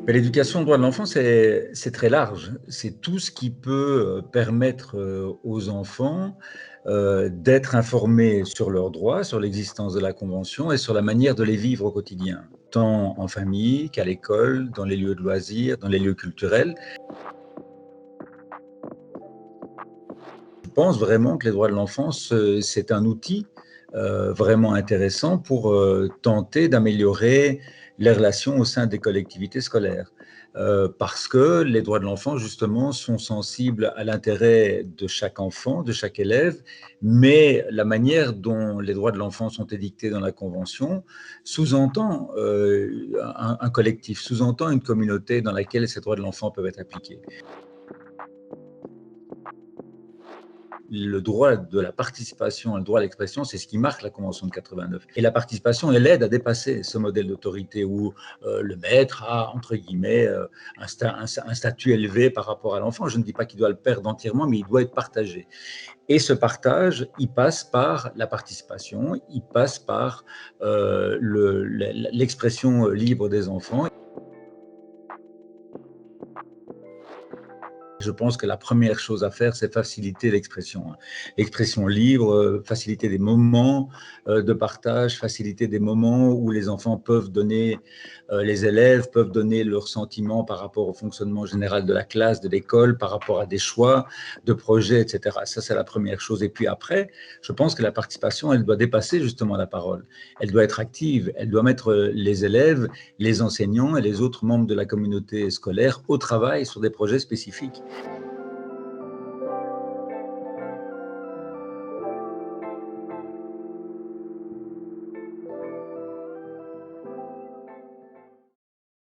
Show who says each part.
Speaker 1: Mais l'éducation aux droits de l'enfant, c'est très large. C'est tout ce qui peut permettre aux enfants d'être informés sur leurs droits, sur l'existence de la Convention et sur la manière de les vivre au quotidien, tant en famille qu'à l'école, dans les lieux de loisirs, dans les lieux culturels. Je pense vraiment que les droits de l'enfance, c'est un outil vraiment intéressant pour tenter d'améliorer les relations au sein des collectivités scolaires. Parce que les droits de l'enfant, justement, sont sensibles à l'intérêt de chaque enfant, de chaque élève, mais la manière dont les droits de l'enfant sont édictés dans la Convention sous-entend un collectif, sous-entend une communauté dans laquelle ces droits de l'enfant peuvent être appliqués. Le droit de la participation, le droit à l'expression, c'est ce qui marque la Convention de 89. Et la participation, elle aide à dépasser ce modèle d'autorité où le maître a, entre guillemets, un statut élevé par rapport à l'enfant. Je ne dis pas qu'il doit le perdre entièrement, mais il doit être partagé. Et ce partage, il passe par la participation, il passe par l'expression libre des enfants. Je pense que la première chose à faire, c'est faciliter l'expression. L'expression libre, faciliter des moments de partage, faciliter des moments où les enfants peuvent donner, les élèves peuvent donner leurs sentiments par rapport au fonctionnement général de la classe, de l'école, par rapport à des choix de projets, etc. Ça, c'est la première chose. Et puis après, je pense que la participation, elle doit dépasser justement la parole. Elle doit être active. Elle doit mettre les élèves, les enseignants et les autres membres de la communauté scolaire au travail sur des projets spécifiques.